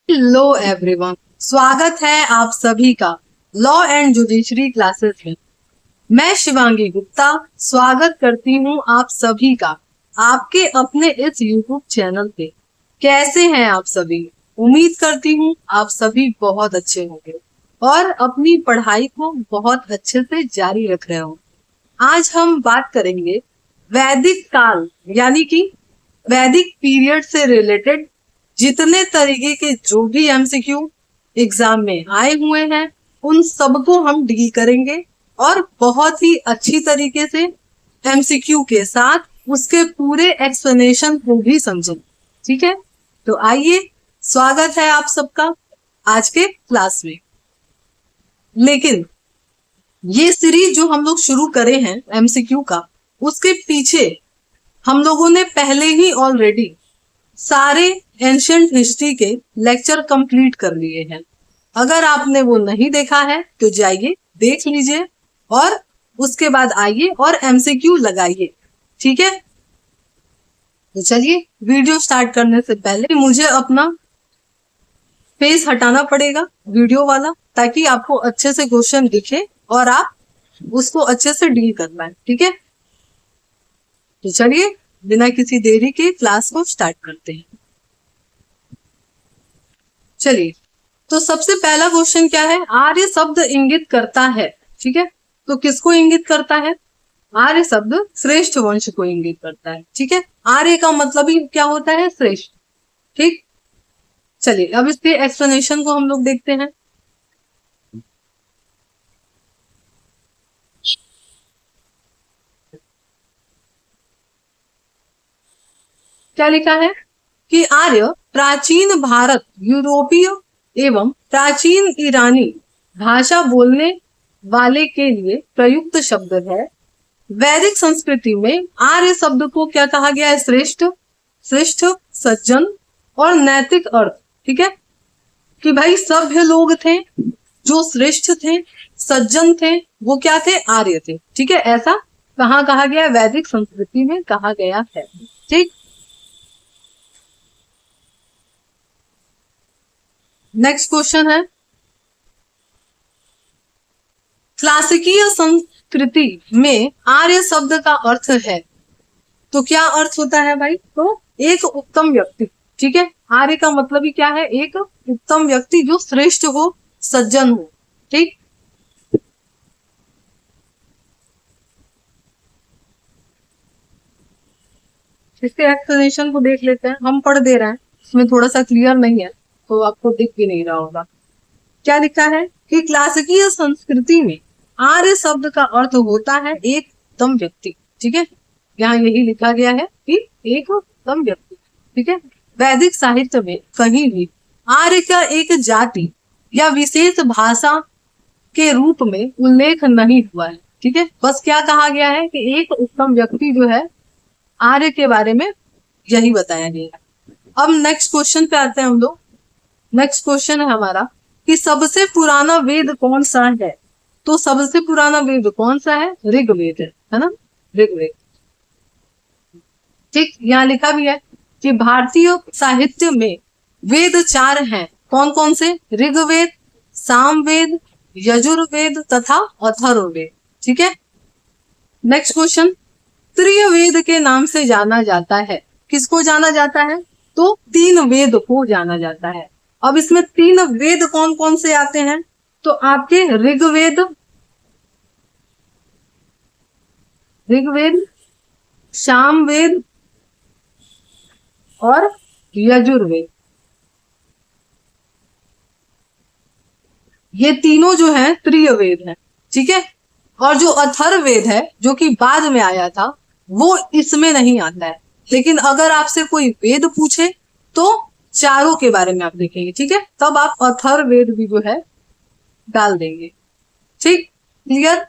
Hello everyone, स्वागत है आप सभी का लॉ एंड जुडिशरी क्लासेस में। मैं शिवांगी गुप्ता स्वागत करती हूँ आप सभी का आपके अपने इस यूट्यूब चैनल पे। कैसे हैं आप सभी? उम्मीद करती हूँ आप सभी बहुत अच्छे होंगे और अपनी पढ़ाई को बहुत अच्छे से जारी रख रहे हो। आज हम बात करेंगे वैदिक काल यानी कि वैदिक पीरियड से रिलेटेड जितने तरीके के जो भी एमसीक्यू एग्जाम में आए हुए हैं उन सबको हम डील करेंगे और बहुत ही अच्छी तरीके से एमसीक्यू के साथ उसके पूरे एक्सप्लेनेशन को भी समझें। ठीक है, तो आइए, स्वागत है आप सबका आज के क्लास में। लेकिन ये सीरीज जो हम लोग शुरू करे हैं एमसीक्यू का, उसके पीछे हम लोगों ने पहले ही ऑलरेडी सारे एंशियंट हिस्ट्री के लेक्चर कंप्लीट कर लिए हैं। अगर आपने वो नहीं देखा है तो जाइए देख लीजिए और उसके बाद आइए और एमसीक्यू लगाइए। ठीक है, तो चलिए वीडियो स्टार्ट करने से पहले मुझे अपना फेस हटाना पड़ेगा वीडियो वाला, ताकि आपको अच्छे से क्वेश्चन दिखे और आप उसको अच्छे से डील कर पाए। ठीक है, तो चलिए बिना किसी देरी के क्लास को स्टार्ट करते हैं। चलिए, तो सबसे पहला क्वेश्चन क्या है? आर्य शब्द इंगित करता है। ठीक है, तो किसको इंगित करता है? आर्य शब्द श्रेष्ठ वंश को इंगित करता है। ठीक है, आर्य का मतलब ही क्या होता है? श्रेष्ठ। ठीक, चलिए अब इसके एक्सप्लेनेशन को हम लोग देखते हैं। क्या लिखा है कि आर्य प्राचीन भारत, यूरोपीय एवं प्राचीन ईरानी भाषा बोलने वाले के लिए प्रयुक्त शब्द है। वैदिक संस्कृति में आर्य शब्द को क्या कहा गया है? श्रेष्ठ, श्रेष्ठ, सज्जन और नैतिक अर्थ। ठीक है, कि भाई सभ्य लोग थे जो श्रेष्ठ थे, सज्जन थे, वो क्या थे? आर्य थे। ठीक है, ऐसा कहाँ कहा गया? वैदिक संस्कृति में कहा गया है। ठीक, नेक्स्ट क्वेश्चन है, क्लासिकीय संस्कृति में आर्य शब्द का अर्थ है। तो क्या अर्थ होता है भाई? तो एक उत्तम व्यक्ति। ठीक है, आर्य का मतलब ही क्या है? एक उत्तम व्यक्ति जो श्रेष्ठ हो, सज्जन हो। ठीक, इसके एक्सप्लेनेशन को देख लेते हैं। हम पढ़ दे रहे हैं, इसमें थोड़ा सा क्लियर नहीं है तो आपको दिख भी नहीं रहा होगा। क्या लिखा है कि क्लासिकीय संस्कृति में आर्य शब्द का अर्थ होता है एक उत्तम व्यक्ति। ठीक है, यहाँ यही लिखा गया है कि एक उत्तम व्यक्ति। ठीक है, वैदिक साहित्य में कहीं भी आर्य का एक जाति या विशेष भाषा के रूप में उल्लेख नहीं हुआ है। ठीक है, बस क्या कहा गया है कि एक उत्तम व्यक्ति जो है, आर्य के बारे में यही बताया गया है। अब नेक्स्ट क्वेश्चन पे आते हैं हम लोग। नेक्स्ट क्वेश्चन है हमारा कि सबसे पुराना वेद कौन सा है? तो सबसे पुराना वेद कौन सा है? ऋग्वेद है ना, ऋग्वेद। ठीक, यहाँ लिखा भी है कि भारतीय साहित्य में वेद 4 हैं। कौन कौन से? ऋग्वेद, सामवेद, यजुर्वेद तथा अथर्ववेद। ठीक है, नेक्स्ट क्वेश्चन, त्रिवेद के नाम से जाना जाता है। किसको जाना जाता है? तो 3 वेद को जाना जाता है। अब इसमें 3 वेद कौन कौन से आते हैं? तो आपके ऋग्वेद, ऋग्वेद, सामवेद और यजुर्वेद। ये तीनों जो है त्रिवेद है। ठीक है, और जो अथर्ववेद है जो कि बाद में आया था वो इसमें नहीं आता है। लेकिन अगर आपसे कोई वेद पूछे तो चारों के बारे में आप देखेंगे। ठीक है, तब आप अथर्ववेद भी जो है डाल देंगे। ठीक, क्लियर?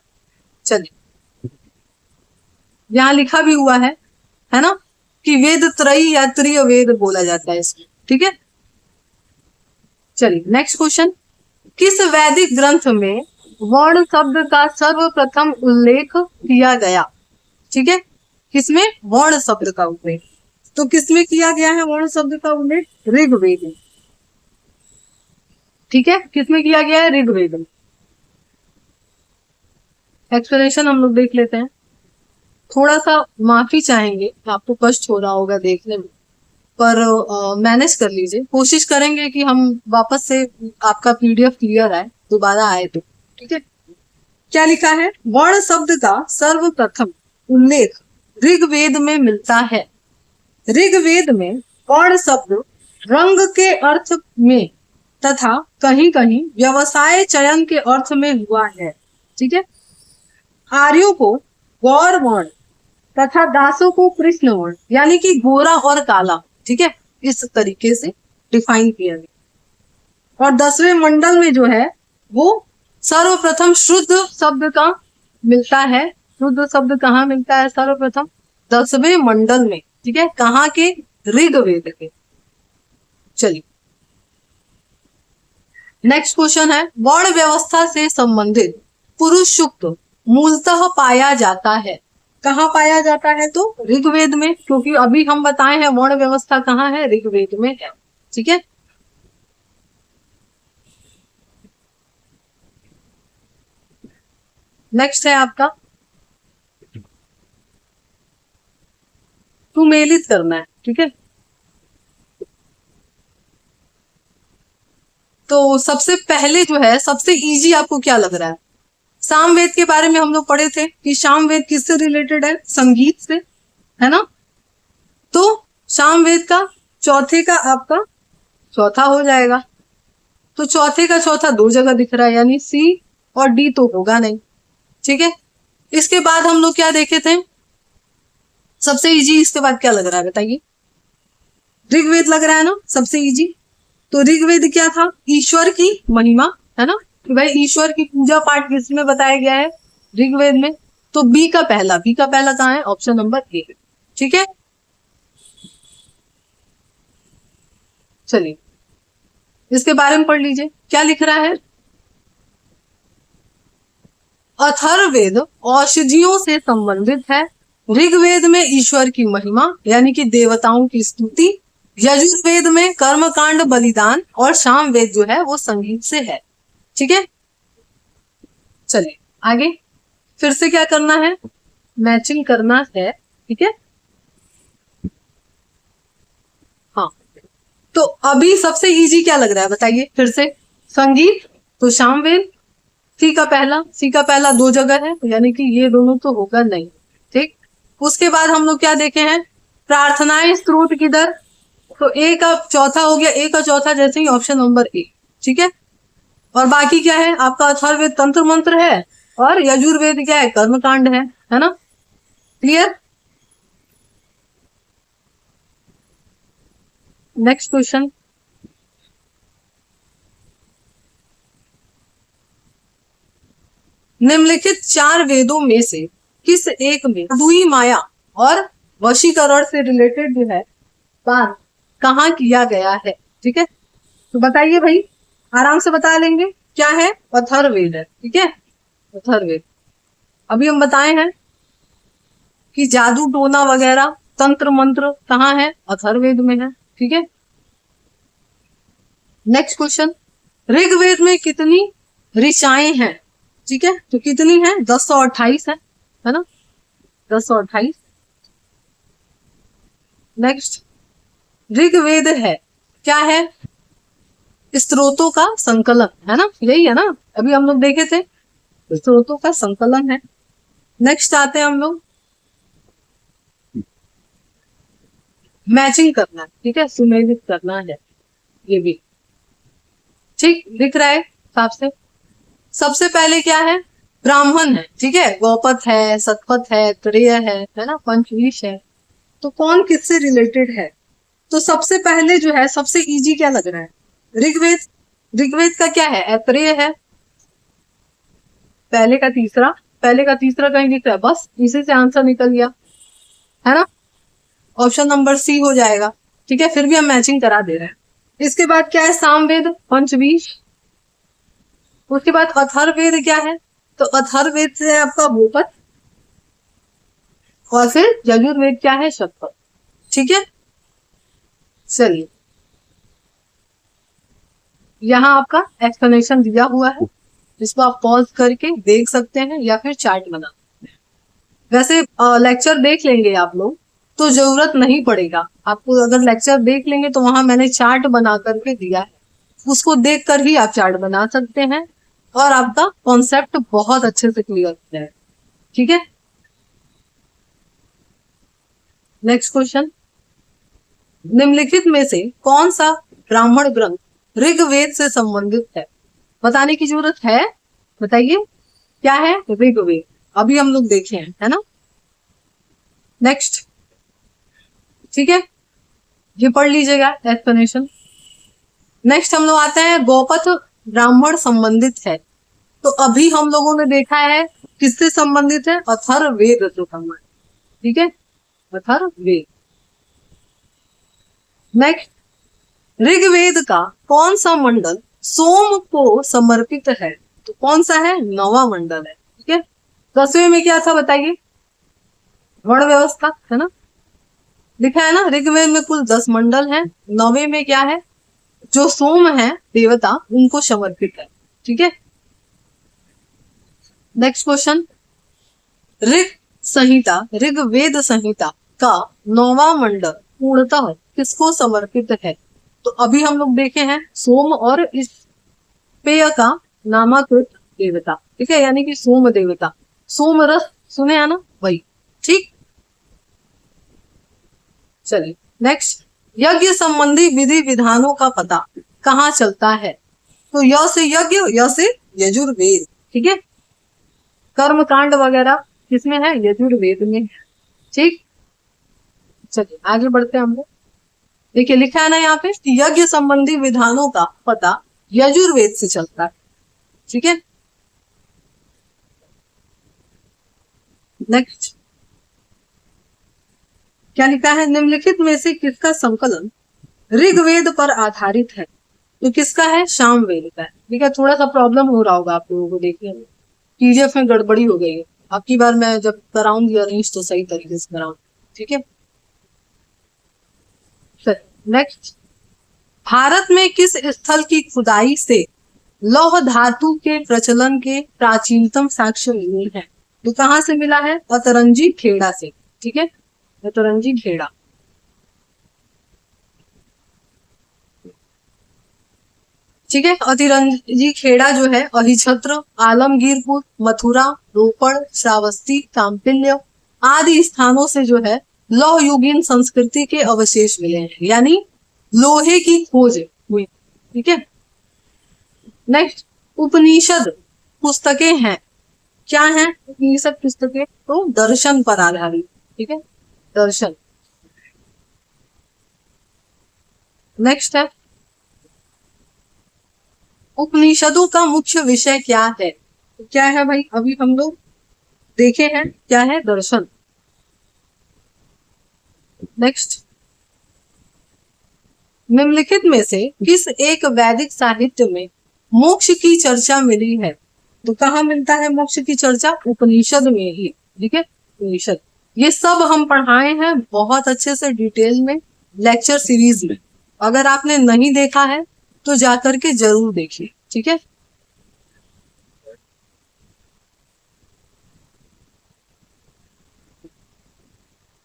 चलिए, यहाँ लिखा भी हुआ है ना, कि वेद त्रयी या त्रिवेद बोला जाता है इसमें। ठीक है, चलिए नेक्स्ट क्वेश्चन, किस वैदिक ग्रंथ में वर्ण शब्द का सर्वप्रथम उल्लेख किया गया? ठीक है, किसमें? वर्ण शब्द का उल्लेख। तो किसमें किया गया है वर्ण शब्द का उल्लेख? ऋग्वेद में। ठीक है, किसमें किया गया है? ऋग्वेद में। एक्सप्लेनेशन हम लोग देख लेते हैं। थोड़ा सा माफी चाहेंगे, आपको कष्ट हो रहा होगा देखने में, पर मैनेज कर लीजिए। कोशिश करेंगे कि हम वापस से आपका पीडीएफ क्लियर आए, दोबारा आए तो। ठीक है, क्या लिखा है? वर्ण शब्द का सर्वप्रथम उल्लेख ऋग्वेद में मिलता है। ऋग्वेद में वर्ण शब्द रंग के अर्थ में तथा कहीं कहीं व्यवसाय चयन के अर्थ में हुआ है। ठीक है, आर्यों को गौर वर्ण तथा दासों को कृष्ण वर्ण, यानी कि गोरा और काला। ठीक है, इस तरीके से डिफाइन किया गया। और 10वें मंडल में जो है वो सर्वप्रथम शुद्ध शब्द का मिलता है। शुद्ध शब्द कहाँ मिलता है? सर्वप्रथम 10वें मंडल में। ठीक है, कहाँ के? ऋग्वेद के। चलिए, नेक्स्ट क्वेश्चन है, वर्ण व्यवस्था से संबंधित पुरुष सूक्त मूलतः पाया जाता है। कहाँ पाया जाता है? तो ऋग्वेद में, क्योंकि अभी हम बताए हैं वर्ण व्यवस्था कहाँ है? ऋग्वेद में है। ठीक है, नेक्स्ट है आपका सुमेलित करना है। ठीक है, तो सबसे पहले जो है, सबसे इजी आपको क्या लग रहा है? सामवेद के बारे में हम लोग पढ़े थे कि सामवेद किससे रिलेटेड है? संगीत से, है ना? तो सामवेद का चौथे का आपका चौथा हो जाएगा। तो चौथे का चौथा दो जगह दिख रहा है, यानी सी और डी तो होगा नहीं। ठीक है, इसके बाद हम लोग क्या देखे थे? सबसे इजी इसके बाद क्या लग रहा है बताइए? ऋग्वेद लग रहा है ना सबसे इजी। तो ऋग्वेद क्या था? ईश्वर की महिमा, है ना, कि भाई ईश्वर की पूजा पाठ किसमें बताया गया है? ऋग्वेद में। तो बी का पहला कहाँ है? Option number A. ठीक है, चलिए इसके बारे में पढ़ लीजिए, क्या लिख रहा है? अथर्ववेद औषधियों से संबंधित है। ऋग्वेद में ईश्वर की महिमा यानी कि देवताओं की स्तुति, यजुर्वेद में कर्मकांड बलिदान, और सामवेद जो है वो संगीत से है। ठीक है, चलिए आगे फिर से क्या करना है? मैचिंग करना है। ठीक है, हाँ, तो अभी सबसे इजी क्या लग रहा है बताइए फिर से? संगीत, तो सामवेद। सी का पहला दो जगह है, यानी कि ये दोनों तो होगा नहीं। ठीक, उसके बाद हम लोग क्या देखे हैं? प्रार्थनाएं स्त्रोत किधर? तो ए का चौथा हो गया, ए का चौथा जैसे ही ऑप्शन नंबर ए। ठीक है, और बाकी क्या है आपका? अथर्ववेद तंत्र मंत्र है, और यजुर्वेद क्या है? कर्मकांड है ना? क्लियर? नेक्स्ट क्वेश्चन, निम्नलिखित 4 वेदों में से किस एक में दुई माया और वशीकरण से रिलेटेड जो है बात कहाँ किया गया है? ठीक है, तो बताइए भाई, आराम से बता लेंगे। क्या है? अथर्ववेद है। ठीक है, अथर्ववेद। अभी हम बताए हैं कि जादू टोना वगैरह तंत्र मंत्र कहाँ है? अथर्ववेद में है। ठीक है, नेक्स्ट क्वेश्चन, ऋग्वेद में कितनी ऋचाएं हैं? ठीक है, तो कितनी है? 1028 है ना? 1028। नेक्स्ट, ऋग्वेद है क्या है? स्त्रोतों का संकलन, है ना? यही है ना, अभी हम लोग देखे थे, स्त्रोतों का संकलन है। नेक्स्ट आते हैं हम लोग, मैचिंग करना है। ठीक है, सुमेलित करना है, ये भी ठीक दिख रहा है साफ से। सबसे पहले क्या है? ब्राह्मण है। ठीक है, गौपथ है, सतपथ है, त्रेय है ना, पंचवीश है। तो कौन किससे रिलेटेड है? तो सबसे पहले जो है, सबसे इजी क्या लग रहा है? ऋग्वेद। ऋग्वेद का क्या है? ऐत्रेय है। पहले का तीसरा कहीं दिख रहा है? बस इसी से आंसर निकल गया, है ना? ऑप्शन नंबर सी हो जाएगा। ठीक है, फिर भी हम मैचिंग करा दे रहे हैं। इसके बाद क्या है? सामवेद, पंचवीश। उसके बाद अथर्ववेद क्या है? तो अथर्ववेद से है आपका भूपत, और फिर यजुर्वेद क्या है? शतपथ। ठीक है, चलिए यहाँ आपका एक्सप्लेनेशन दिया हुआ है, इसको आप पॉज करके देख सकते हैं या फिर चार्ट बना सकते हैं। वैसे लेक्चर देख लेंगे आप लोग तो जरूरत नहीं पड़ेगा आपको, अगर लेक्चर देख लेंगे तो वहां मैंने चार्ट बना करके दिया है, उसको देख कर ही आप चार्ट बना सकते हैं और आपका कॉन्सेप्ट बहुत अच्छे से क्लियर हो जाएगा। ठीक है, नेक्स्ट क्वेश्चन, निम्नलिखित में से कौन सा ब्राह्मण ग्रंथ ऋग्वेद से संबंधित है? बताने की जरूरत है, बताइए क्या है? ऋग्वेद, अभी हम लोग देखे हैं, है ना। नेक्स्ट, ठीक है, ये पढ़ लीजिएगा एक्सप्लेनेशन। नेक्स्ट हम लोग आते हैं गौपथ ब्राह्मण संबंधित है, तो अभी हम लोगों ने देखा है किससे संबंधित है? अथर्ववेद से संबंधित, ठीक है, अथर्ववेद। नेक्स्ट, ऋग्वेद का कौन सा मंडल सोम को समर्पित है? तो कौन सा है? नौवां मंडल है, ठीक है। 10वें में क्या था बताइए? वर्ण व्यवस्था, है ना, लिखा है ना, ऋग्वेद में कुल 10 मंडल हैं, 9वें में क्या है? जो सोम है देवता, उनको समर्पित है, ठीक है। नेक्स्ट क्वेश्चन, ऋग्वेद संहिता का 9वां मंडल पूर्णतः किसको समर्पित है? तो अभी हम लोग देखे हैं सोम और इस पेय का नामाकृत देवता, ठीक है, यानी कि सोम देवता, सोम रस सुने है ना, वही, ठीक। चलिए नेक्स्ट, यज्ञ संबंधी विधि विधानों का पता कहाँ चलता है? तो य से यज्ञ, य से यजुर्वेद, ठीक है, कर्म कांड वगैरह किसमें है? यजुर्वेद में, ठीक। चलिए आगे बढ़ते हैं हम लोग। देखिए लिखा है ना यहाँ पे, यज्ञ संबंधी विधानों का पता यजुर्वेद से चलता है, ठीक है। नेक्स्ट, क्या लिखा है? निम्नलिखित में से किसका संकलन ऋग्वेद पर आधारित है? तो किसका है? सामवेद का है, ठीक है। थोड़ा सा प्रॉब्लम हो रहा होगा आप लोगों को देखने में, पीडीएफ में गड़बड़ी हो गई है, आपकी बार मैं जब कराऊंगी अरेंज तो सही तरीके से कराऊंगी, ठीक है। नेक्स्ट, भारत में किस स्थल की खुदाई से लौह धातु के प्रचलन के प्राचीनतम साक्ष्य मिले हैं? तो कहाँ से मिला है? अतरंजी खेड़ा से, ठीक है, अतरंजी खेड़ा। ठीक है, अतिरंजी खेड़ा जो है अहिछत्र, आलमगीरपुर, मथुरा, रोपड़, श्रावस्ती, काम्पिल्य आदि स्थानों से जो है लौह युगीन संस्कृति के अवशेष मिले हैं, यानी लोहे की खोज हुई, ठीक है। नेक्स्ट, उपनिषद पुस्तकें हैं, क्या हैं उपनिषद पुस्तकें? तो दर्शन पर आधारित, ठीक है, दर्शन। नेक्स्ट है, उपनिषदों का मुख्य विषय क्या है? तो क्या है भाई? अभी हम लोग देखे हैं, क्या है? दर्शन। नेक्स्ट, निम्नलिखित में से किस एक वैदिक साहित्य में मोक्ष की चर्चा मिली है? तो कहाँ मिलता है मोक्ष की चर्चा? उपनिषद में ही, ठीक है, उपनिषद। ये सब हम पढ़ाए हैं बहुत अच्छे से डिटेल में लेक्चर सीरीज में, अगर आपने नहीं देखा है तो जाकर के जरूर देखिए, ठीक है।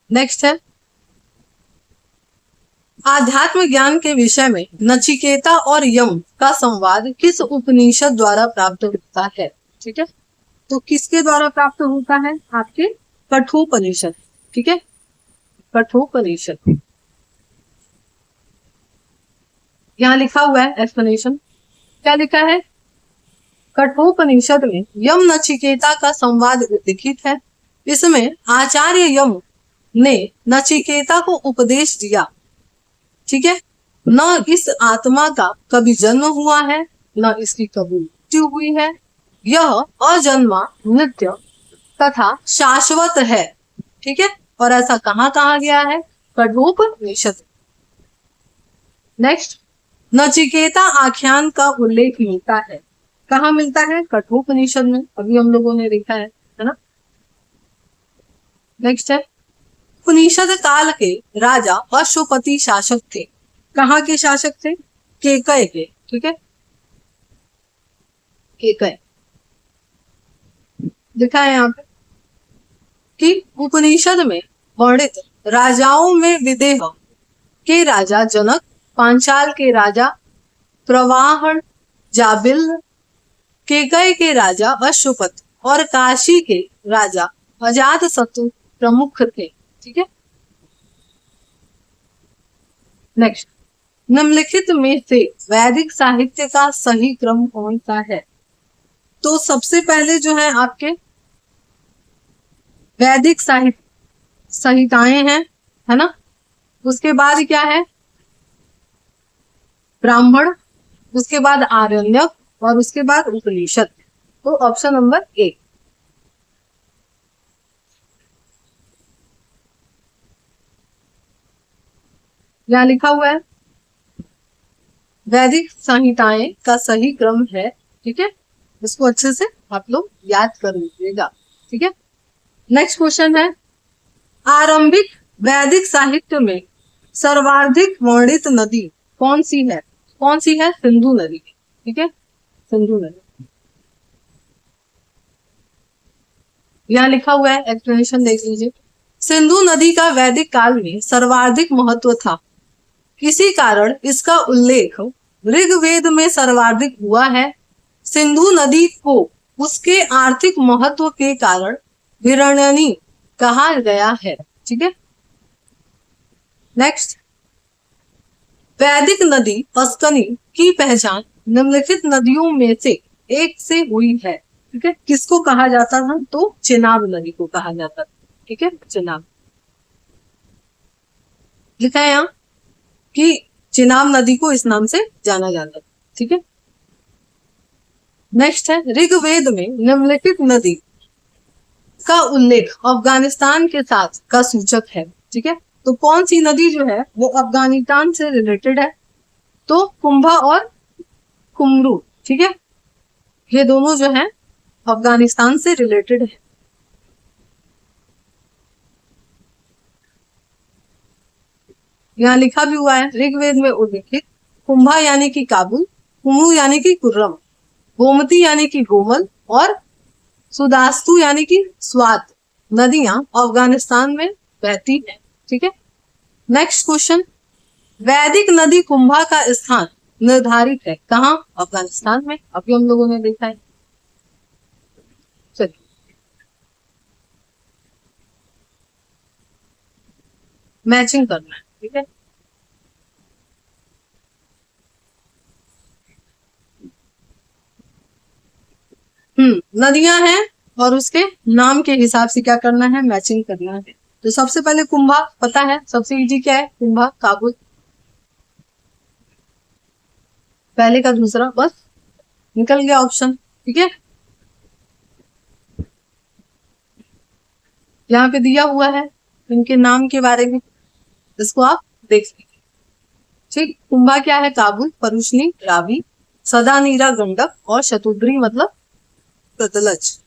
नेक्स्ट है, आध्यात्म ज्ञान के विषय में नचिकेता और यम का संवाद किस उपनिषद द्वारा प्राप्त होता है? ठीक है, तो किसके द्वारा प्राप्त होता है? आपके कठोपनिषद, ठीक है, कठोपनिषद। यहाँ लिखा हुआ है एक्सप्लेनेशन, क्या लिखा है? कठोपनिषद में यम नचिकेता का संवाद उल्लिखित है। इसमें आचार्य यम ने नचिकेता को उपदेश दिया, ठीक है, न इस आत्मा का कभी जन्म हुआ है, न इसकी कभी मृत्यु हुई है, यह अजन्मा, नित्य तथा शाश्वत है, ठीक है। और ऐसा कहाँ कहा गया है? कठोपनिषद। नेक्स्ट, नचिकेता आख्यान का उल्लेख मिलता है, कहाँ मिलता है? कठोपनिषद में, अभी हम लोगों ने देखा है ना। नेक्स्ट है, उपनिषद काल के राजा अश्वपति शासक थे, कहाँ के शासक थे? केकय के, ठीक है, केकय। लिखा है यहाँ पे कि उपनिषद में वर्णित राजाओं में विदेह के राजा जनक, पांचाल के राजा प्रवाहन, जाबिल, केकय के राजा अश्वपत और काशी के राजा अजातशत्रु प्रमुख थे। ठीक है, नेक्स्ट, निम्नलिखित में से वैदिक साहित्य का सही क्रम कौन सा है? तो सबसे पहले जो है आपके वैदिक साहित्य संहिताएं हैं, है ना। उसके बाद क्या है? ब्राह्मण, उसके बाद आरण्यक और उसके बाद उपनिषद। तो ऑप्शन नंबर ए। यहाँ लिखा हुआ है वैदिक संहिताएं का सही क्रम है। ठीक है, इसको अच्छे से आप लोग याद कर लीजिएगा। ठीक है, नेक्स्ट क्वेश्चन है, आरंभिक वैदिक साहित्य में सर्वाधिक वर्णित नदी कौन सी है? कौन सी है? सिंधु नदी। ठीक है, सिंधु नदी। यहाँ लिखा हुआ है, एक्सप्लेनेशन देख लीजिए। सिंधु नदी का वैदिक काल में सर्वाधिक महत्व था, किसी कारण इसका उल्लेख ऋग्वेद में सर्वाधिक हुआ है। सिंधु नदी को उसके आर्थिक महत्व के कारण हिरण्यनी कहा गया है। ठीक है, नेक्स्ट, वैदिक नदी अस्कनी की पहचान निम्नलिखित नदियों में से एक से हुई है। ठीक है, किसको कहा जाता था? तो चेनाब नदी को कहा जाता था। ठीक है, चेनाब लिखा है यहाँ कि चेनाब नदी को इस नाम से जाना जाता था। ठीक है, नेक्स्ट है, ऋग्वेद में निम्नलिखित नदी का उल्लेख अफगानिस्तान के साथ का सूचक है। ठीक है, तो कौन सी नदी जो है वो अफगानिस्तान से रिलेटेड है? तो कुंभा और कुमरू। ठीक है, ये दोनों जो है अफगानिस्तान से रिलेटेड है। यहाँ लिखा भी हुआ है ऋग्वेद में उल्लेखित कुंभा यानी कि काबुल, कुमरू यानी कि कुर्रम, गोमती यानी कि गोमल और सुदास्तु यानी कि स्वात नदियां अफगानिस्तान में बहती हैं। ठीक है, नेक्स्ट क्वेश्चन, वैदिक नदी कुंभा का स्थान निर्धारित है कहाँ? अफगानिस्तान में। अभी हम लोगों ने देखा है। चलिए, मैचिंग करना है। ठीक है, नदियां हैं और उसके नाम के हिसाब से क्या करना है? मैचिंग करना है। तो सबसे पहले कुंभा पता है, सबसे इजी क्या है? कुंभा, काबुल, पहले का दूसरा, बस निकल गया ऑप्शन। ठीक है, यहाँ पे दिया हुआ है इनके नाम के बारे में, इसको आप देख लीजिए। ठीक, कुंभा क्या है? काबुल, परुष्णी, रावी, सदानीरा गंडक और शतुद्री मतलब सतलज।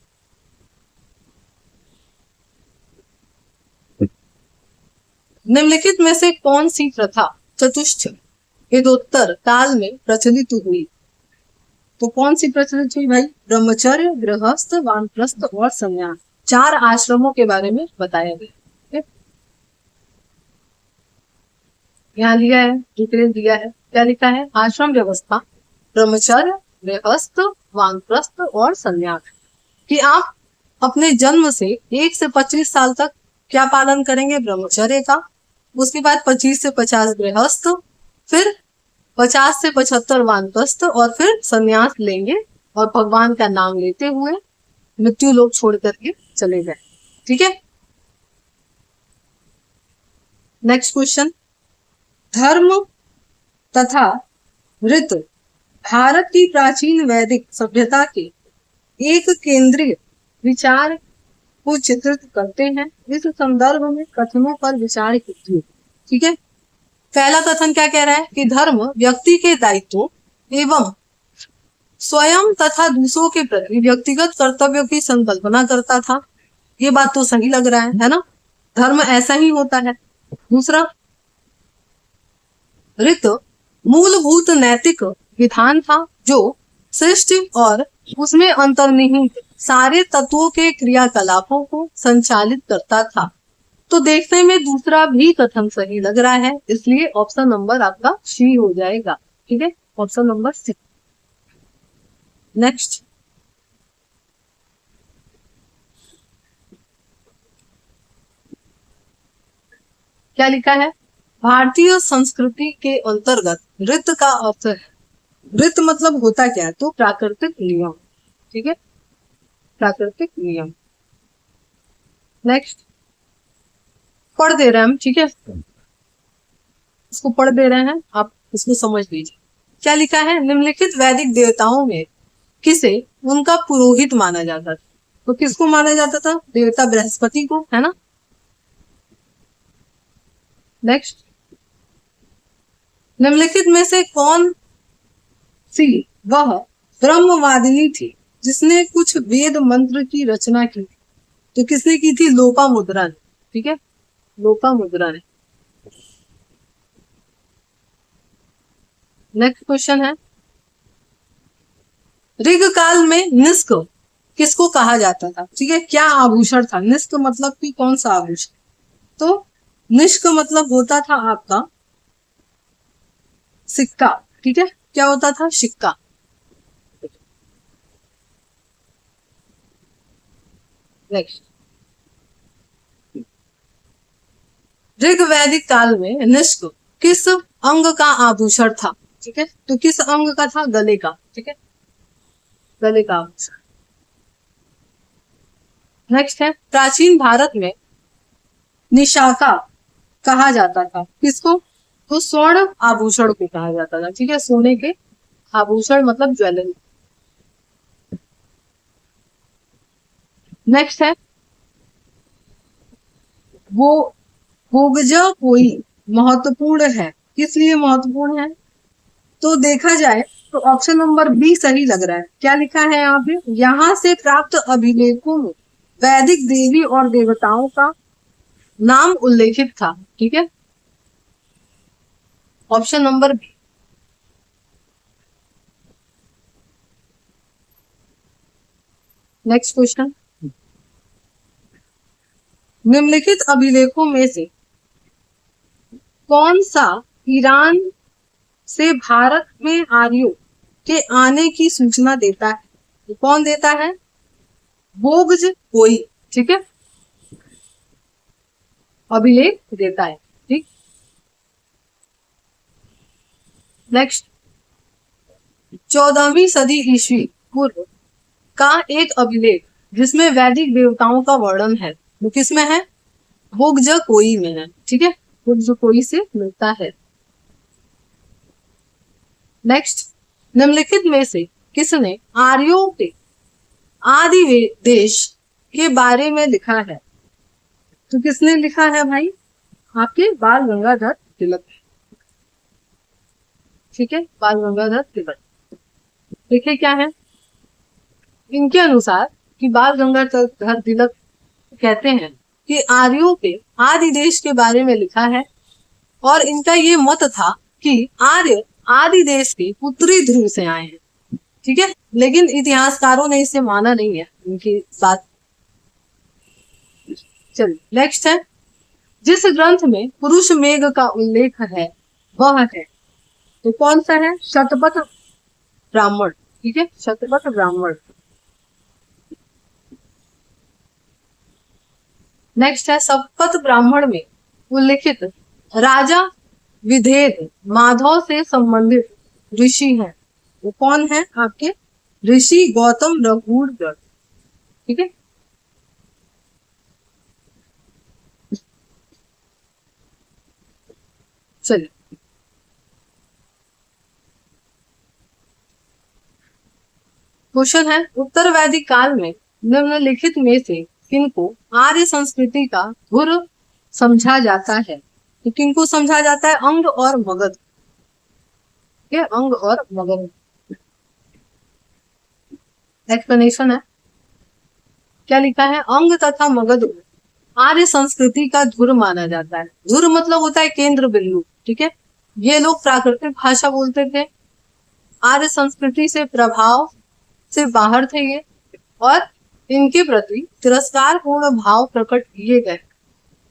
निम्नलिखित में से कौन सी प्रथा चतुष्थ युद्धोत्तर काल में प्रचलित हुई? तो कौन सी प्रचलित हुई भाई? ब्रह्मचर्य, गृहस्थ, वानप्रस्थ और संन्यास, 4 आश्रमों के बारे में बताया गया। यहाँ लिया है, डिटेल दिया है, क्या लिखा है? आश्रम व्यवस्था, ब्रह्मचर्य, गृहस्थ, वानप्रस्थ और संन्यास, कि आप अपने जन्म से 1 से 25 साल तक क्या पालन करेंगे? ब्रह्मचर्य का, उसके बाद 25 से 50 गृहस्थ, फिर 50 से 75 वानप्रस्थ और फिर संन्यास लेंगे और भगवान का नाम लेते हुए मृत्यु लोक छोड़ करके चले गए। ठीक है, नेक्स्ट क्वेश्चन, धर्म तथा ऋतु भारत की प्राचीन वैदिक सभ्यता के एक केंद्रीय विचार को चित्रित करते हैं। इस संदर्भ में कथनों पर विचार कीजिए। ठीक है, पहला कथन क्या कह रहा है कि धर्म व्यक्ति के दायित्व एवं स्वयं तथा दूसरों के प्रति व्यक्तिगत कर्तव्यों की संकल्पना करता था। ये बात तो सही लग रहा है ना? धर्म ऐसा ही होता है। दूसरा, ऋत मूलभूत नैतिक विधान था जो सृष्टि और उसमें अंतर्निहित सारे तत्वों के क्रियाकलापों को संचालित करता था। तो देखने में दूसरा भी कथन सही लग रहा है, इसलिए ऑप्शन नंबर आपका सी हो जाएगा। ठीक है, ऑप्शन नंबर सी। नेक्स्ट, क्या लिखा है? भारतीय संस्कृति के अंतर्गत नृत्य का अर्थ है, नृत्य मतलब होता क्या है? तो प्राकृतिक नियम। ठीक है, प्राकृतिक नियम। नेक्स्ट, पढ़ दे रहे हैं हम, ठीक है, इसको पढ़ दे रहे हैं, आप इसको समझ लीजिए। क्या लिखा है? निम्नलिखित वैदिक देवताओं में किसे उनका पुरोहित माना जाता था? तो किसको माना जाता था? देवता बृहस्पति को, है ना। नेक्स्ट, निम्नलिखित में से कौन सी वह ब्रह्मवादिनी थी जिसने कुछ वेद मंत्र की रचना की? तो किसने की थी? लोपामुद्रा ने। ठीक है, लोपामुद्रा ने। नेक्स्ट क्वेश्चन है, ऋग काल में निष्क किसको कहा जाता था? ठीक है, क्या आभूषण था? निष्क मतलब कि कौन सा आभूषण? तो निष्क मतलब होता था आपका सिक्का। ठीक है, क्या होता था? सिक्का। नेक्स्ट, ऋग वैदिक काल में निष्क किस अंग का आभूषण था? ठीक है, तो किस अंग का था? गले का। ठीक है, गले का आभूषण। नेक्स्ट है, प्राचीन भारत में निशाका कहा जाता था किसको? तो स्वर्ण आभूषण को कहा जाता था। ठीक है, सोने के आभूषण मतलब ज्वेलरी। नेक्स्ट है, वो भोगज कोई महत्वपूर्ण है, किस लिए महत्वपूर्ण है? तो देखा जाए तो ऑप्शन नंबर बी सही लग रहा है। क्या लिखा है यहाँ पे? यहाँ से प्राप्त अभिलेखों में वैदिक देवी और देवताओं का नाम उल्लेखित था। ठीक है, option number B. Next question, निम्नलिखित अभिलेखों में से कौन सा ईरान से भारत में आर्यों के आने की सूचना देता है? तो कौन देता है? बोगज कोई। ठीक है, अभिलेख देता है। ठीक, नेक्स्ट, 14वीं सदी ईस्वी पूर्व का एक अभिलेख जिसमें वैदिक देवताओं का वर्णन है, वो किसमें है? बोगज कोई में है। ठीक है, बोगज कोई से मिलता है। नेक्स्ट, निम्नलिखित में से किसने आर्यों के आदि देश के बारे में लिखा है? तो किसने लिखा है भाई? आपके बाल गंगाधर तिलक। ठीक है, बाल गंगाधर तिलक। देखिए क्या है इनके अनुसार कि बाल गंगाधर तिलक कहते हैं कि आर्यों के आदि देश के बारे में लिखा है, और इनका ये मत था कि आर्य आदि देश के उत्तरी ध्रुव से आए हैं। ठीक है, लेकिन इतिहासकारों ने इसे माना नहीं है इनकी बात। चलिए नेक्स्ट है, जिस ग्रंथ में पुरुष मेघ का उल्लेख है वह है, तो कौन सा है? शतपथ ब्राह्मण। ठीक है, शतपथ ब्राह्मण। नेक्स्ट है, शतपथ ब्राह्मण में उल्लिखित राजा विधेद माधव से संबंधित ऋषि हैं, वो कौन है? आपके ऋषि गौतम रघुगढ़। ठीक है, चलिए क्वेश्चन है, उत्तर वैदिक काल में निम्नलिखित में से किनको आर्य संस्कृति का धुर समझा जाता है? तो किनको समझा जाता है? अंग और मगध। के अंग और मगध। एक्सप्लेनेशन है, क्या लिखा है? अंग तथा मगध आर्य संस्कृति का धुर माना जाता है। धुर मतलब होता है केंद्र बिंदु। ठीक है, ये लोग प्राकृतिक भाषा बोलते थे, आर्य संस्कृति से प्रभाव से बाहर थे ये, और इनके प्रति तिरस्कार पूर्ण भाव प्रकट किए गए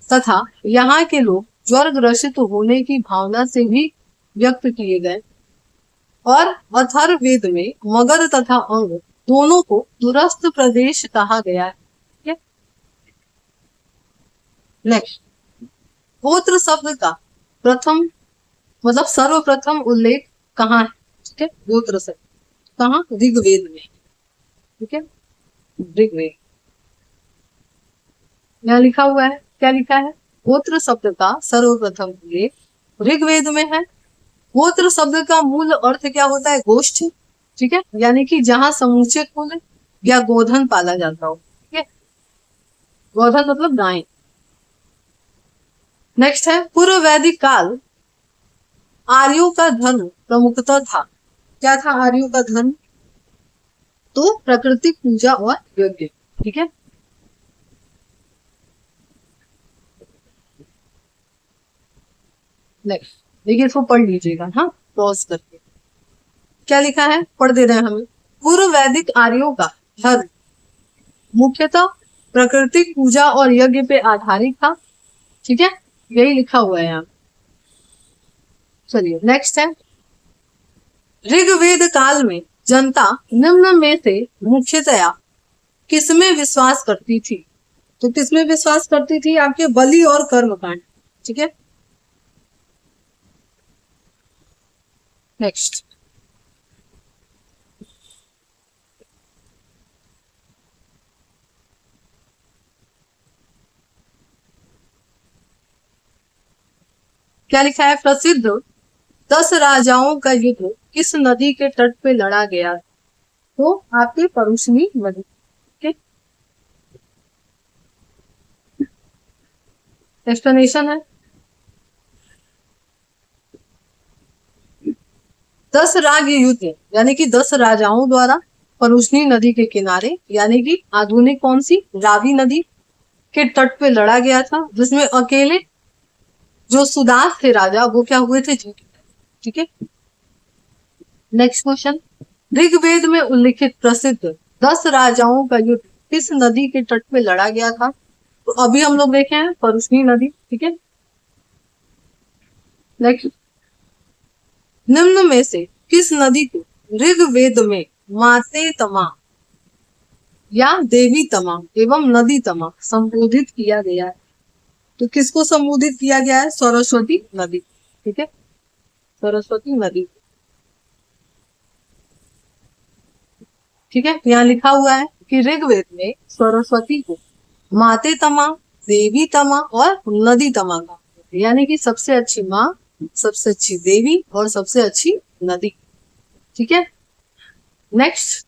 तथा यहाँ के लोग ज्वर ग्रसित होने की भावना से भी व्यक्त किए गए। और अथर्ववेद में मगध तथा अंग दोनों को दूरस्थ प्रदेश कहा गया है। नेक्स्ट, गोत्र शब्द का प्रथम मतलब सर्वप्रथम उल्लेख कहाँ है? ठीक है, गोत्र शब्द कहाँ? ऋग्वेद में। ठीक है, ऋग्वेद यहाँ लिखा हुआ है। क्या लिखा है? गोत्र शब्द का सर्वप्रथम उल्लेख ऋग्वेद में है। गोत्र शब्द का मूल अर्थ क्या होता है? गोष्ठ। ठीक है, यानी कि जहां समूचे कुल या गोधन पाला जाता हो। ठीक है, गोधन मतलब गाय। नेक्स्ट है, पूर्व वैदिक काल आर्यों का धर्म प्रमुखता था। क्या था आर्यों का धर्म? तो प्राकृतिक पूजा और यज्ञ। ठीक है, नेक्स्ट देखिए, इसको पढ़ लीजिएगा, हाँ, पॉज करके। क्या लिखा है? पढ़ दे रहे हैं हमें। पूर्व वैदिक आर्यों का धर्म मुख्यतः प्राकृतिक पूजा और यज्ञ पे आधारित था। ठीक है, यही लिखा हुआ है यहाँ। चलिए नेक्स्ट है, ऋग्वेद काल में जनता निम्न में से मुख्यतया किसमें विश्वास करती थी? तो किसमें विश्वास करती थी? आपके बलि और कर्मकांड। ठीक है, नेक्स्ट, क्या लिखा है? प्रसिद्ध 10 राजाओं का युद्ध किस नदी के तट पे लड़ा गया? तो आपकी परुष्णी नदी। एक्सप्लेनेशन है, 10 राग युद्ध यानी कि 10 राजाओं द्वारा परुष्णी नदी के किनारे यानी कि आधुनिक कौन सी? रावी नदी के तट पे लड़ा गया था, जिसमें अकेले जो सुदास थे राजा वो क्या हुए थे? जीत। ठीक है, नेक्स्ट क्वेश्चन, ऋग्वेद में उल्लिखित प्रसिद्ध 10 राजाओं का युद्ध किस नदी के तट पे लड़ा गया था? तो अभी हम लोग देखे हैं परुष्णी नदी। ठीक है, नेक्स्ट, निम्न में से किस नदी को ऋग्वेद में माते तमा या देवी तमा एवं नदी तमा संबोधित किया गया है? तो किसको संबोधित किया गया है? सरस्वती नदी। ठीक है, सरस्वती नदी। ठीक है, यहाँ लिखा हुआ है कि ऋग्वेद में सरस्वती को माते तमा, देवी तमा और नदी तमा का, यानी कि सबसे अच्छी माँ, सबसे अच्छी देवी और सबसे अच्छी नदी। ठीक है, नेक्स्ट,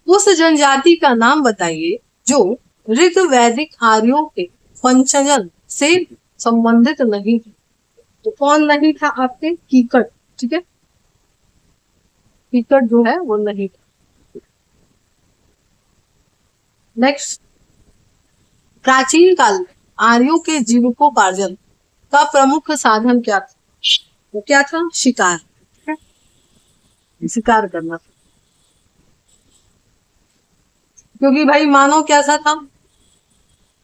उस जनजाति का नाम बताइए जो ऋग्वैदिक आर्यों के पंचजन से संबंधित नहीं थी। तो कौन नहीं था? आपके कीकट। ठीक है, कीकट जो है वो नहीं था। नेक्स्ट, प्राचीन काल में आर्यों के जीविकोपार्जन का प्रमुख साधन क्या था? वो क्या था? शिकार। शिकार करना, क्योंकि भाई मानव कैसा था?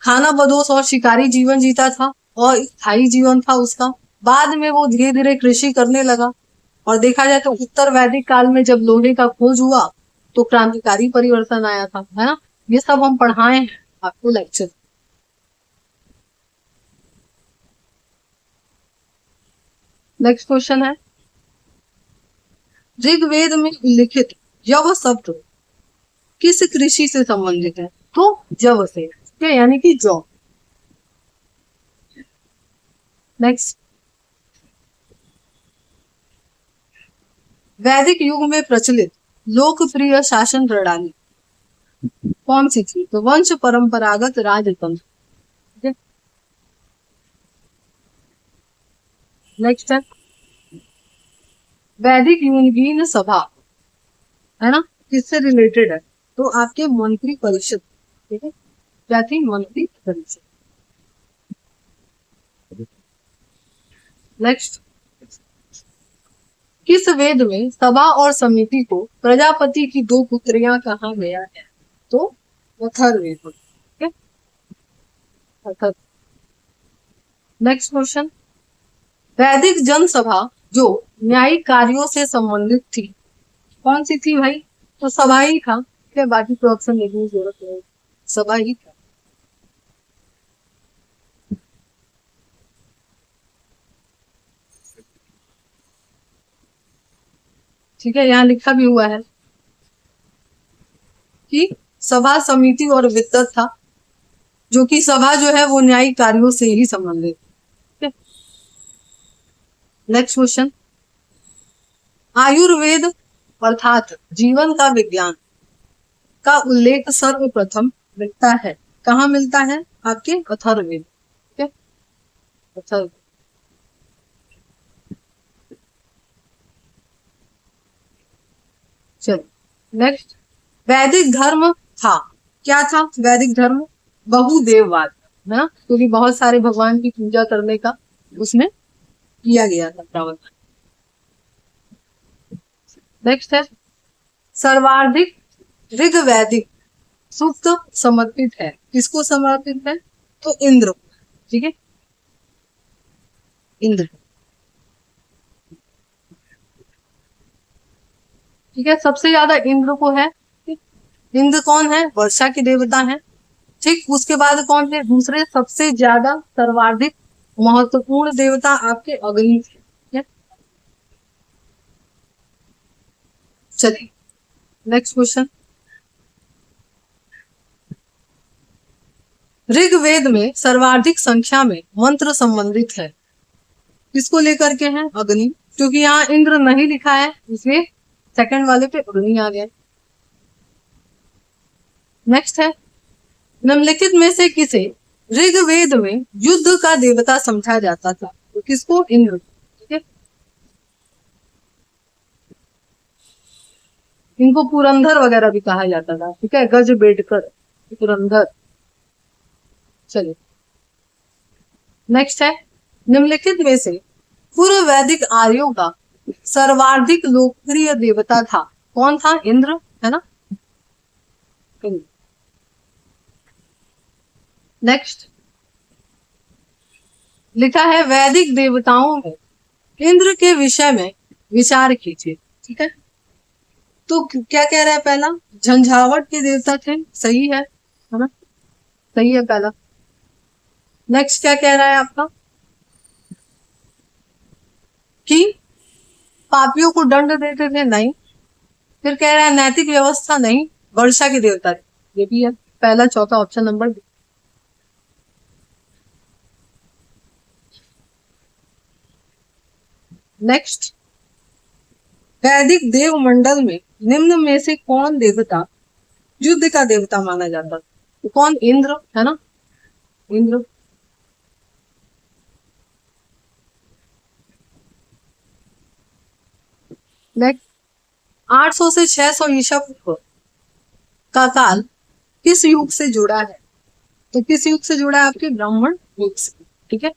खाना बदोश और शिकारी जीवन जीता था और स्थायी जीवन था उसका। बाद में वो धीरे धीरे कृषि करने लगा, और देखा जाए तो उत्तर वैदिक काल में जब लोहे का खोज हुआ तो क्रांतिकारी परिवर्तन आया था, है ना? ये सब हम पढ़ाए हैं आपको लेक्चर। नेक्स्ट क्वेश्चन है, ऋग्वेद में उल्लिखित यव शब्द किस कृषि से संबंधित है? तो जव से, यानी कि जौ। नेक्स्ट, वैदिक युग में प्रचलित लोकप्रिय शासन प्रणाली कौन सी थी? तो वंश परंपरागत राजतंत्र। नेक्स्ट है, वैदिक यूनियन सभा, है ना, किससे रिलेटेड है? तो आपके मंत्री परिषद। ठीक है, क्या थी? मंत्री परिषद। नेक्स्ट, किस वेद में सभा और समिति को प्रजापति की दो पुत्रियां कहा गया है? तो अथर्ववेद। ठीक है, अथर्व। नेक्स्ट क्वेश्चन, वैदिक जनसभा जो न्यायिक कार्यों से संबंधित थी, कौन सी थी भाई? तो सभा ही था। ठीक है, बाकी तो ऑप्शन देने की जरूरत नहीं, सभा ही था। ठीक है, यहाँ लिखा भी हुआ है कि सभा, समिति और विद्वत था, जो कि सभा जो है वो न्यायिक कार्यों से ही संबंधित। ठीक है, नेक्स्ट क्वेश्चन, आयुर्वेद अर्थात जीवन का विज्ञान का उल्लेख सर्वप्रथम मिलता है, कहाँ मिलता है? आपके अथर्ववेद। ठीक है, अथर्व। चलो नेक्स्ट, वैदिक धर्म था, क्या था वैदिक धर्म? बहुदेववाद, है ना, क्योंकि बहुत सारे भगवान की पूजा करने का उसमें किया गया था प्रावधान। नेक्स्ट है, सर्वाधिक ऋग्वैदिक सूक्त समर्पित है, किसको समर्पित है? तो इंद्र। ठीक है, इंद्र। ठीक है, सबसे ज्यादा इंद्र को है। इंद्र कौन है? वर्षा के देवता हैं। ठीक, उसके बाद कौन है दूसरे सबसे ज्यादा सर्वाधिक महत्वपूर्ण देवता? आपके अग्नि। चलिए नेक्स्ट क्वेश्चन, ऋग्वेद में सर्वाधिक संख्या में मंत्र संबंधित है, किसको लेकर के हैं? अग्नि, क्योंकि यहाँ इंद्र नहीं लिखा है इसलिए सेकंड वाले पे अग्नि आ गया। नेक्स्ट है, निम्नलिखित में से किसे ऋग्वेद में युद्ध का देवता समझा जाता था? तो किसको? इंद्र। ठीक है, इनको पुरंदर वगैरह भी कहा जाता था। ठीक है, गज बेटकर, पुरंदर। चलिए नेक्स्ट है, निम्नलिखित में से पूर्व वैदिक आर्यों का सर्वाधिक लोकप्रिय देवता था, कौन था? इंद्र, है ना, इंद्र। नेक्स्ट लिखा है, वैदिक देवताओं में इंद्र के विषय में विचार कीजिए। ठीक है, तो क्या कह रहा है? पहला झंझावट के देवता थे, सही है ना, सही है पहला। नेक्स्ट क्या कह रहा है आपका? कि पापियों को दंड देते थे, नहीं। फिर कह रहा है नैतिक व्यवस्था, नहीं। वर्षा के देवता थे, ये भी है। पहला चौथा ऑप्शन नंबर बी। नेक्स्ट, वैदिक देव मंडल में निम्न में से कौन देवता युद्ध का देवता माना जाता? तो कौन? इंद्र, है ना, इंद्र। नेक्स्ट, 800 से 600 ईसा पूर्व का काल किस युग से जुड़ा है? तो किस युग से जुड़ा है? आपके ब्राह्मण युग से। ठीक है,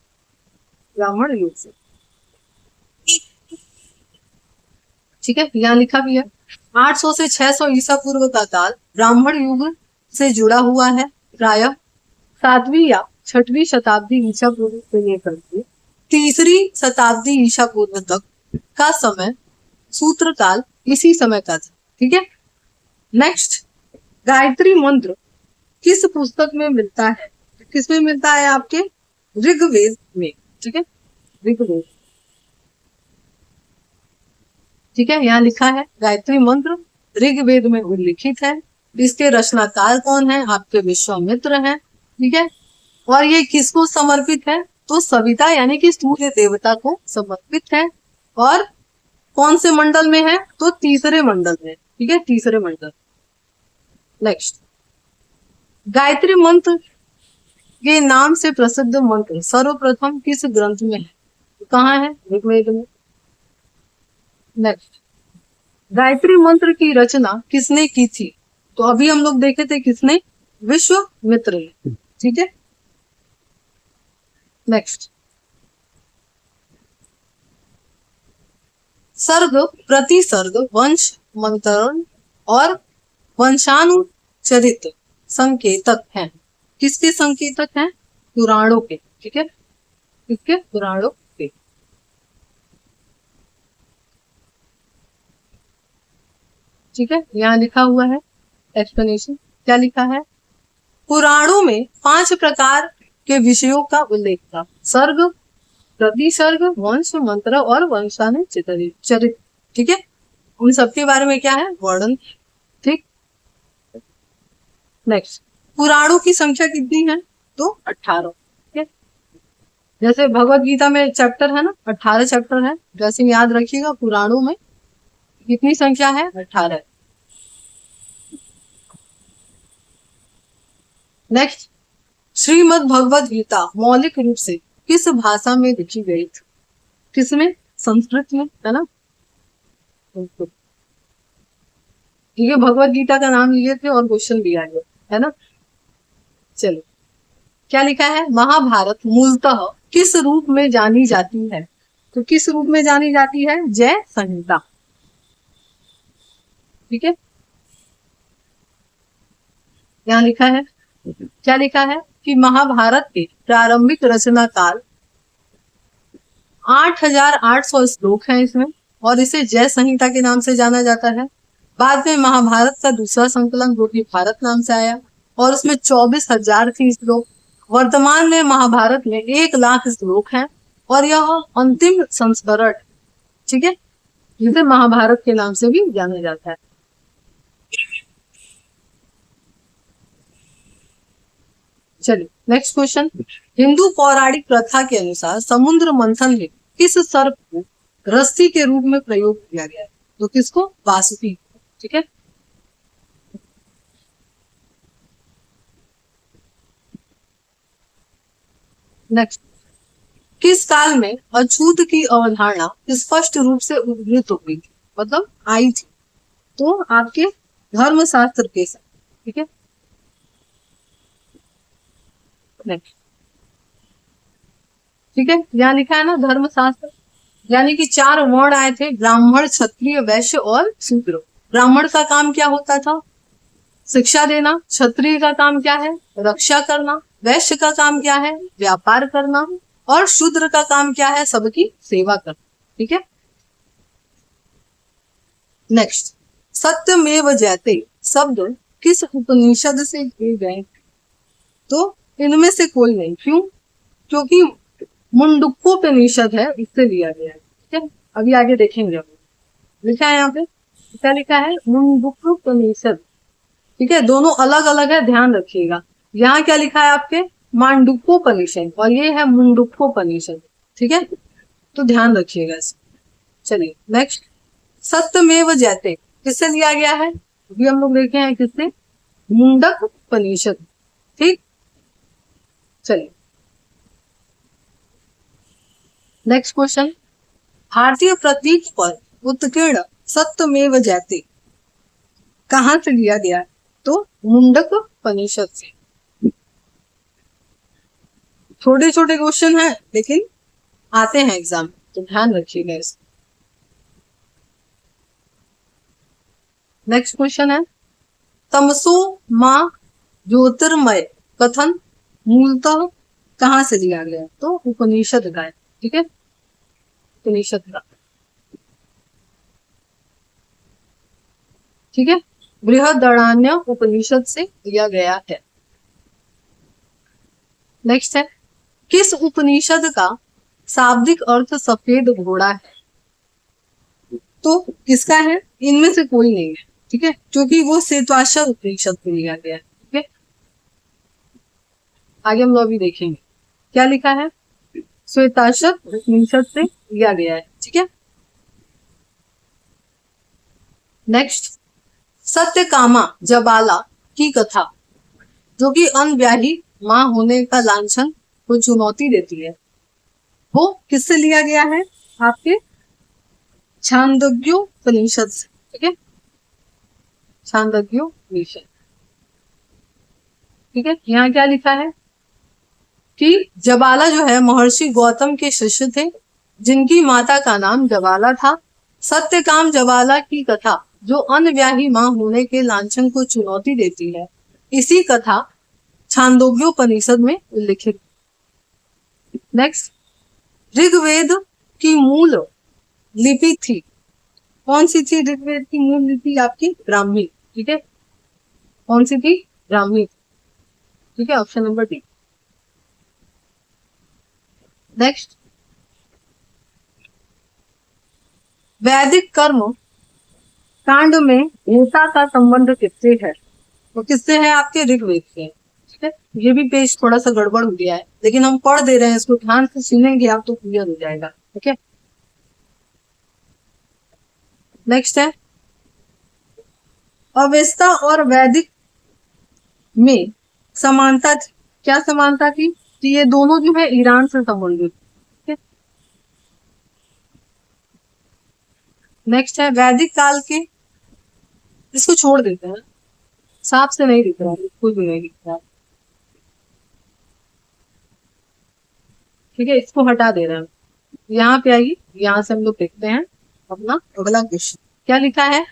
ब्राह्मण युग से। ठीक है, यहाँ लिखा भी है 800 से 600 ईसा पूर्व का काल ब्राह्मण युग से जुड़ा हुआ है। प्रायः 7वीं या 6वीं शताब्दी ईसा पूर्व से लेकर के 3री शताब्दी ईसा पूर्व तक का समय सूत्र काल इसी समय का था। ठीक है, नेक्स्ट, गायत्री मंत्र किस पुस्तक में मिलता है? किस में मिलता है? आपके ऋग्वेद में। ठीक है, ऋग्वेद। ठीक है, यहाँ लिखा है गायत्री मंत्र ऋग्वेद में उल्लिखित है। इसके रचनाकार कौन है? आपके विश्वामित्र हैं। ठीक है, और ये किसको समर्पित है? तो सविता यानी कि सूर्य देवता को समर्पित है। और कौन से मंडल में है? तो तीसरे मंडल में। ठीक है, तीसरे मंडल। नेक्स्ट, गायत्री मंत्र के नाम से प्रसिद्ध मंत्र सर्वप्रथम किस ग्रंथ में है? कहाँ है? ऋग्वेद में। नेक्स्ट, गायत्री मंत्र की रचना किसने की थी? तो अभी हम लोग देखे थे किसने? विश्वामित्र ने। ठीक है, नेक्स्ट, सर्ग, प्रतिसर्ग, वंश, मंत्रण और वंशानुचरित संकेतक हैं। किसके संकेतक हैं? पुराणों के। ठीक है, किसके? पुराणों के। ठीक है, यहाँ लिखा हुआ है एक्सप्लेनेशन। क्या लिखा है? पुराणों में 5 प्रकार के विषयों का उल्लेख था। सर्ग, प्रतिसर्ग, वंश, मंत्र और वंशानुचरित। ठीक है, उन सबके बारे में क्या है? वर्णन। ठीक, नेक्स्ट, पुराणों की संख्या कितनी है? तो 18। ठीक है, जैसे भगवत गीता में चैप्टर है ना, 18 चैप्टर है, जैसे याद रखिएगा पुराणों में कितनी संख्या है? 18। नेक्स्ट, श्रीमद् भगवत गीता मौलिक रूप से किस भाषा में लिखी गई थी? किसमें? संस्कृत में, है ना? ठीक है, भगवत गीता का नाम लिए थे और क्वेश्चन भी आएगा, है ना? चलो, क्या लिखा है? महाभारत मूलतः किस रूप में जानी जाती है? तो किस रूप में जानी जाती है? जय संहिता। ठीक है, यहाँ लिखा है, क्या लिखा है कि महाभारत के प्रारंभिक रचनाकाल 8800 श्लोक हैं इसमें, और इसे जय संहिता के नाम से जाना जाता है। बाद में महाभारत का दूसरा संकलन जो कि भारत नाम से आया, और उसमें 24,000 थी श्लोक। वर्तमान में महाभारत में 1,00,000 श्लोक हैं, और यह अंतिम संस्करण, ठीक है, जिसे महाभारत के नाम से भी जाना जाता है। चलिए नेक्स्ट क्वेश्चन। हिंदू पौराणिक प्रथा के अनुसार समुद्र मंथन में किस सर्प को रस्सी के रूप में प्रयोग किया गया है? तो किसको? वासुकी। ठीक है, नेक्स्ट, किस काल में अछूत की अवधारणा स्पष्ट रूप से उद्धृत हो गई, मतलब आई थी? तो आपके धर्मशास्त्र के साथ। ठीक है, नेक्स्ट, ठीक है, यहाँ लिखा है ना धर्मशास्त्र, यानी कि 4 वर्ण आए थे, ब्राह्मण, क्षत्रिय, वैश्य और शूद्र। ब्राह्मण का काम क्या होता था? शिक्षा देना। क्षत्रिय का काम क्या है? रक्षा करना। वैश्य का काम क्या है? व्यापार करना। और शूद्र का काम क्या है? सबकी सेवा करना। ठीक है, नेक्स्ट, सत्यमेव जयते शब्द किस उपनिषद से लिए गए? तो इनमें से कोई नहीं। क्यों? क्योंकि मुंडुक्कोपनिषद है, इससे लिया गया है। ठीक है, अभी आगे देखेंगे। लिखा है यहाँ पे, क्या लिखा है? मुंडुक्कोपनिषद। ठीक है, दोनों अलग अलग है, ध्यान रखिएगा। यहाँ क्या लिखा है आपके? मांडुक्कोपनिषद, और ये है मुंडुक्कोपनिषद। ठीक है, तो ध्यान रखिएगा इसे। चलिए नेक्स्ट, सत्यमेव जयते किससे लिया गया है? अभी हम लोग देखे हैं किससे? मुंडक उपनिषद। ठीक, चलिए नेक्स्ट क्वेश्चन। भारतीय प्रतीक पर उत्कीर्ण सत्यमेव जयते कहाँ से लिया गया है? तो मुंडक उपनिषद से। छोटे छोटे क्वेश्चन हैं लेकिन आते हैं एग्जाम, तो ध्यान रखिएगा इस। नेक्स्ट क्वेश्चन है, तमसो माँ ज्योतिर्मय कथन मूलतः कहाँ से लिया गया? तो उपनिषद का है। ठीक है, उपनिषद का। ठीक है, बृहदारण्य उपनिषद से लिया गया है। नेक्स्ट है, किस उपनिषद का शाब्दिक अर्थ सफेद घोड़ा है? तो किसका है? इनमें से कोई नहीं है। ठीक है, क्योंकि वो श्वेताश्वर उपनिषद से लिया गया है। ठीक है, आगे हम लोग अभी देखेंगे क्या लिखा है। श्वेताश्वर उपनिषद से लिया गया है। ठीक है, नेक्स्ट, सत्यकामा जबाला की कथा जो कि अनब्याही माँ होने का लांछन को चुनौती देती है, वो किससे लिया गया है? आपके छांदोग्योपनिषद से। ठीक है, छांदोग्योपनिषद। ठीक है, यहाँ क्या लिखा है कि जबाला जो है महर्षि गौतम के शिष्य थे, जिनकी माता का नाम जबाला था। सत्यकाम जवाला की कथा जो अनव्याही मां होने के लांछन को चुनौती देती है, इसी कथा छांदोग्योपनिषद में उल्लिखित। नेक्स्ट, ऋग्वेद की मूल लिपि थी, कौन सी थी ऋग्वेद की मूल लिपि? आपकी ब्राह्मी। ठीक है, कौन सी थी? ब्राह्मी। ठीक है, ऑप्शन नंबर डी। नेक्स्ट, वैदिक कर्म कांड में गीता का संबंध किससे है? तो किससे है? आपके ऋग्वेद से। ठीक है, ये भी पेज थोड़ा सा गड़बड़ हो गया है, लेकिन हम पढ़ दे रहे हैं, इसको ध्यान से सुनेंगे आप तो क्लियर हो जाएगा। ठीक है, नेक्स्ट है, अवेस्ता और वैदिक में समानता थी, क्या समानता थी? तो ये दोनों जो है ईरान से संबंधित। ठीक है, नेक्स्ट है, वैदिक काल के, इसको छोड़ देते हैं, साफ से नहीं दिख रहा, कुछ भी नहीं दिख रहा। ठीक है, इसको हटा दे रहे हैं, यहाँ पे आइए, यहाँ से हम लोग देखते हैं अपना अगला क्वेश्चन क्या लिखा है।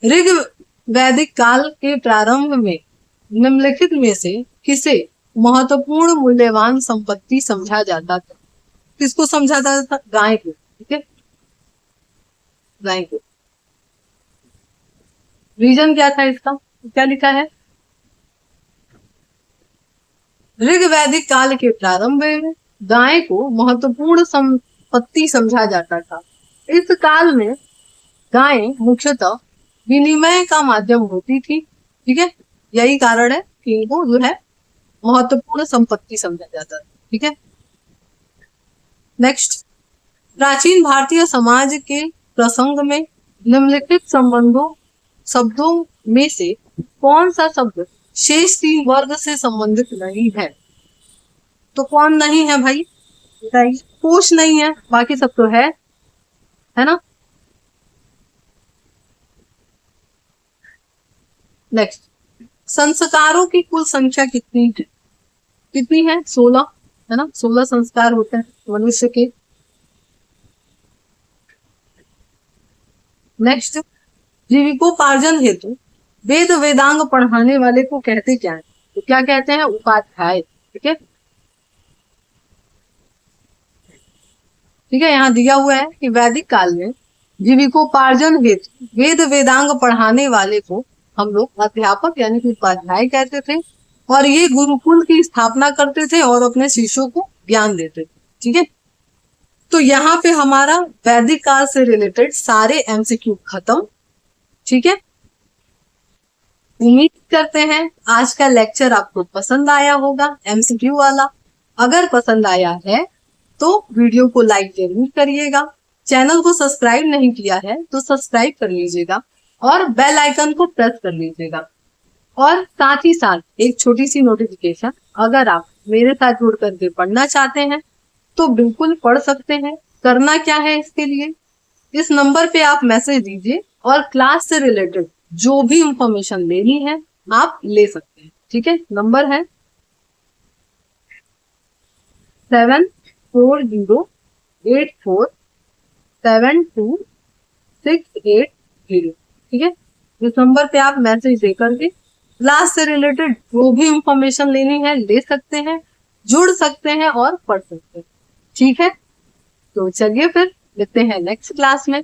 ऋग वैदिक काल के प्रारंभ में निम्नलिखित में से किसे महत्वपूर्ण मूल्यवान संपत्ति समझा जाता था? किसको समझा जाता था? गाय को। ठीक है, गाय को। रीजन क्या था इसका? क्या लिखा है? ऋग वैदिक काल के प्रारंभ में गाय को महत्वपूर्ण संपत्ति समझा जाता था। इस काल में गाय मुख्यतः विनिमय का माध्यम होती थी। ठीक है, यही कारण है कि इनको जो है महत्वपूर्ण संपत्ति समझा जाता था। ठीक है, नेक्स्ट, प्राचीन भारतीय समाज के प्रसंग में निम्नलिखित शब्दों में से कौन सा शब्द शेष तीन वर्ग से संबंधित नहीं है? तो कौन नहीं है भाई? बताइए। कोश नहीं है, बाकी सब तो है ना। नेक्स्ट, संस्कारों की कुल संख्या कितनी है? कितनी है? 16 है ना, 16 संस्कार होते हैं मनुष्य के। नेक्स्ट, जीविकोपार्जन हेतु वेद वेदांग पढ़ाने वाले को कहते क्या है? तो क्या कहते हैं? उपाध्याय। ठीक है, ठीक है, यहाँ दिया हुआ है कि वैदिक काल में जीविकोपार्जन हेतु वेद वेदांग पढ़ाने वाले को हम लोग अध्यापक यानी कि उपाध्याय कहते थे, और ये गुरुकुल की स्थापना करते थे और अपने शिष्यों को ज्ञान देते थे। ठीक है, तो यहाँ पे हमारा वैदिक काल से रिलेटेड सारे एमसीक्यू खत्म। ठीक है, उम्मीद करते हैं आज का लेक्चर आपको पसंद आया होगा, एमसीक्यू वाला। अगर पसंद आया है तो वीडियो को लाइक जरूर करिएगा, चैनल को सब्सक्राइब नहीं किया है तो सब्सक्राइब कर लीजिएगा और बेल आइकन को प्रेस कर लीजिएगा। और साथ ही साथ एक छोटी सी नोटिफिकेशन, अगर आप मेरे साथ जुड़ करके पढ़ना चाहते हैं तो बिल्कुल पढ़ सकते हैं। करना क्या है इसके लिए, इस नंबर पे आप मैसेज दीजिए और क्लास से रिलेटेड जो भी इंफॉर्मेशन लेनी है आप ले सकते हैं। ठीक है, नंबर है 7408472680। ठीक है, इस नंबर पे आप मैसेज दे करके क्लास से रिलेटेड जो भी इंफॉर्मेशन लेनी है ले सकते हैं, जुड़ सकते हैं और पढ़ सकते हैं। ठीक है, तो चलिए फिर मिलते हैं नेक्स्ट क्लास में।